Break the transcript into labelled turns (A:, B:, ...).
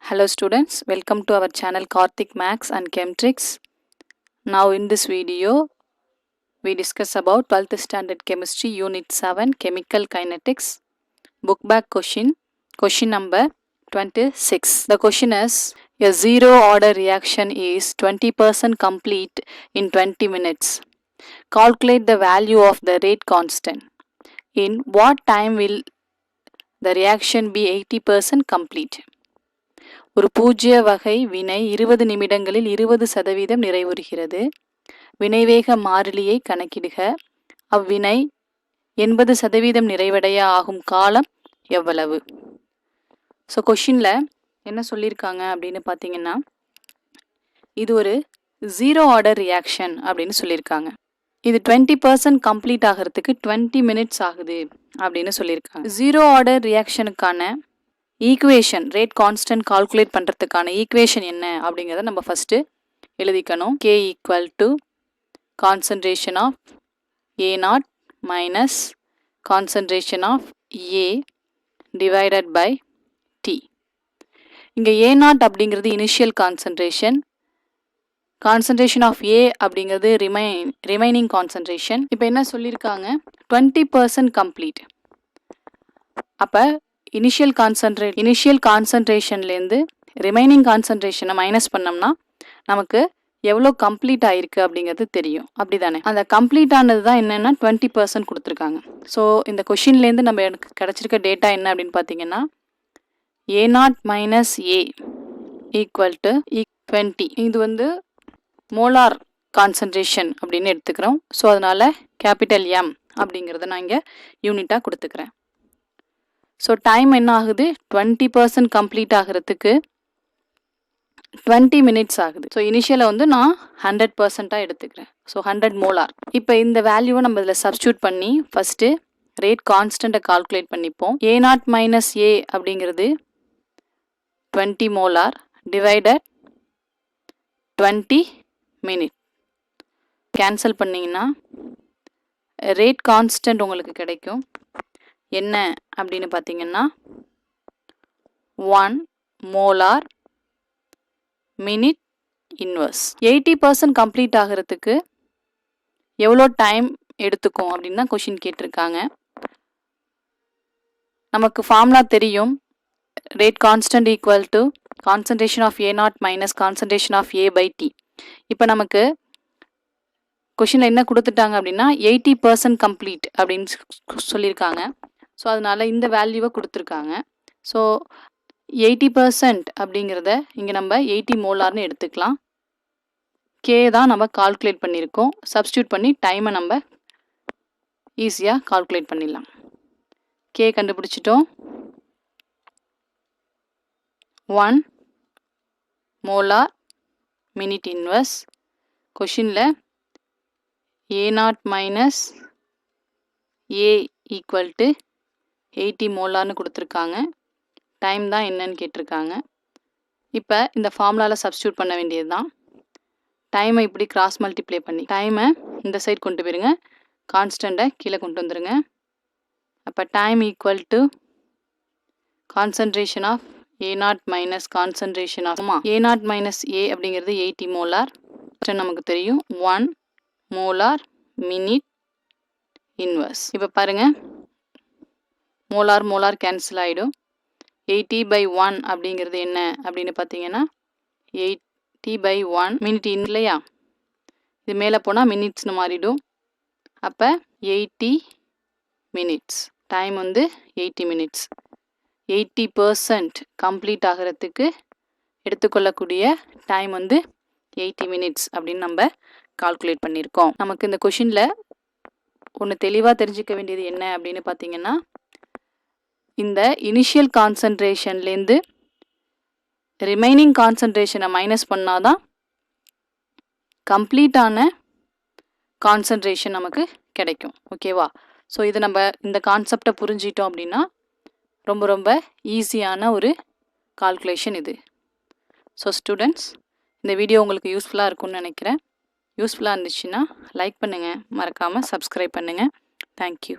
A: Hello students, welcome to our channel Karthik Max and Chemtrix. Now in this video, we discuss about 12th standard chemistry unit 7 chemical kinetics. Book back question number 26. The question is, a zero order reaction is 20% complete in 20 minutes. Calculate the value of the rate constant. In what time will the reaction be 80% complete? ஒரு பூஜ்ய வகை வினை 20 நிமிடங்களில் 20% நிறைவுறுகிறது. வினைவேக மாறிலியை கணக்கிடுக. அவ்வினை 80% நிறைவடைய ஆகும் காலம் எவ்வளவு? ஸோ கொஷினில் என்ன சொல்லியிருக்காங்க அப்படின்னு பார்த்தீங்கன்னா, இது ஒரு ஜீரோ ஆர்டர் ரியாக்ஷன் அப்படின்னு சொல்லியிருக்காங்க. இது 20% கம்ப்ளீட் ஆகிறதுக்கு 20 மினிட்ஸ் ஆகுது அப்படின்னு சொல்லியிருக்காங்க. ஜீரோ ஆர்டர் ரியாக்ஷனுக்கான ஈக்குவேஷன் ரேட் கான்ஸ்டன்ட் கால்குலேட் பண்ணுறதுக்கான ஈக்குவேஷன் என்ன அப்படிங்கிறத நம்ம ஃபஸ்ட்டு எழுதிக்கணும். K equal to concentration of A0 minus concentration of A divided by T. இங்கே A0 அப்படிங்கிறது இனிஷியல் கான்சன்ட்ரேஷன் ஆஃப் A அப்படிங்கிறது ரிமைனிங் கான்சன்ட்ரேஷன். இப்போ என்ன சொல்லியிருக்காங்க, 20% கம்ப்ளீட். அப்போ இனிஷியல் கான்சன்ட்ரேஷன்லேருந்து ரிமைனிங் கான்சன்ட்ரேஷனை மைனஸ் பண்ணோம்னா நமக்கு எவ்வளோ கம்ப்ளீட் ஆகிருக்கு அப்படிங்கிறது தெரியும், அப்படி தானே? அந்த கம்ப்ளீட் ஆனது தான் என்னென்னா 20% கொடுத்துருக்காங்க. ஸோ இந்த கொஷின்லேருந்து நம்ம எனக்கு கிடச்சிருக்க டேட்டா என்ன அப்படின்னு பார்த்தீங்கன்னா, A0 minus A equal to 20. இது வந்து மோலார் கான்சன்ட்ரேஷன் அப்படின்னு எடுத்துக்கிறோம். ஸோ அதனால் கேபிட்டல் M அப்படிங்கிறத நான் இங்கே யூனிட்டாக கொடுத்துக்கிறேன். ஸோ டைம் என்ன ஆகுது, 20% கம்ப்ளீட் ஆகிறதுக்கு 20 மினிட்ஸ் ஆகுது. ஸோ இனிஷியலாக வந்து நான் 100%ஆக எடுத்துக்கிறேன். So 100 molar. இப்போ இந்த வேல்யூவை நம்ம இதில் சப்ஸ்டியூட் பண்ணி ஃபஸ்ட்டு ரேட் கான்ஸ்டண்ட்டை கால்குலேட் பண்ணிப்போம். A0 மைனஸ் A அப்படிங்கிறது 20 மோலார் டிவைடட் 20 மினிட். கேன்சல் பண்ணிங்கன்னா ரேட் கான்ஸ்டன்ட் உங்களுக்கு கிடைக்கும். என்ன அப்படின்னு பார்த்தீங்கன்னா 1 மோலார் மினிட் இன்வர்ஸ். 80% கம்ப்ளீட் ஆகிறதுக்கு எவ்வளோ டைம் எடுத்துக்கும் அப்படின்னு தான் கொஷின் கேட்டிருக்காங்க. நமக்கு ஃபார்முலா தெரியும், rate constant equal to concentration of A0 minus concentration of A by T. இப்போ நமக்கு கொஷினில் என்ன கொடுத்துட்டாங்க அப்படின்னா 80% கம்ப்ளீட் அப்படின்னு சொல்லியிருக்காங்க. ஸோ அதனால் இந்த வேல்யூவை கொடுத்துருக்காங்க. ஸோ 80% அப்படிங்கிறத இங்கே நம்ம 80 மோலார்னு எடுத்துக்கலாம். K தான் நம்ம கால்குலேட் பண்ணியிருக்கோம். சப்ஸ்டியூட் பண்ணி டைமை நம்ம ஈஸியாக கால்குலேட் பண்ணிடலாம். K கண்டுபிடிச்சிட்டோம். 1 மோலார் மினிட் இன்வர்ஸ். கொஷினில் A0 minus A equal to 80 மோலார்னு கொடுத்துருக்காங்க. டைம் தான் என்னன்னு கேட்டிருக்காங்க. இப்போ இந்த ஃபார்முலாவில் சப்ஸ்டியூட் பண்ண வேண்டியது தான். டைமை இப்படி கிராஸ் மல்டிப்ளை பண்ணி டைமை இந்த சைட் கொண்டு போயிருங்க, கான்ஸ்டண்ட்டை கீழே கொண்டு வந்துடுங்க. அப்போ time equal to concentration of A0 minus concentration of A0 minus A அப்படிங்கிறது 80 மோலார். நமக்கு தெரியும் 1 மோலார் மினிட் இன்வர்ஸ். இப்போ பாருங்கள், மோலார் கேன்சல் ஆகிடும். 80/1 அப்படிங்கிறது என்ன அப்படின்னு பார்த்தீங்கன்னா 80/1 மினிட் இல்லையா? இது மேலே போனால் மினிட்ஸ்னு மாறிடும். அப்போ 80 மினிட்ஸ். டைம் வந்து 80 மினிட்ஸ். 80% கம்ப்ளீட் ஆகிறதுக்கு எடுத்துக்கொள்ளக்கூடிய டைம் வந்து 80 மினிட்ஸ் அப்படின்னு நம்ம கால்குலேட் பண்ணியிருக்கோம். நமக்கு இந்த கொஷினில் ஒன்று தெளிவாக தெரிஞ்சிக்க வேண்டியது என்ன அப்படின்னு பார்த்தீங்கன்னா, இந்த இனிஷியல் கான்சன்ட்ரேஷன்லேருந்து ரிமைனிங் கான்சன்ட்ரேஷனை மைனஸ் பண்ணால் தான் கம்ப்ளீட்டான கான்சன்ட்ரேஷன் நமக்கு கிடைக்கும். ஓகேவா? ஸோ இது நம்ம இந்த கான்செப்டை புரிஞ்சிட்டோம் அப்படின்னா ரொம்ப ரொம்ப ஈஸியான ஒரு கால்குலேஷன் இது. ஸோ ஸ்டூடெண்ட்ஸ், இந்த வீடியோ உங்களுக்கு யூஸ்ஃபுல்லாக இருக்கும்னு நினைக்கிறேன். யூஸ்ஃபுல்லாக இருந்துச்சுன்னா லைக் பண்ணுங்கள், மறக்காமல் சப்ஸ்கிரைப் பண்ணுங்கள். தேங்க்யூ.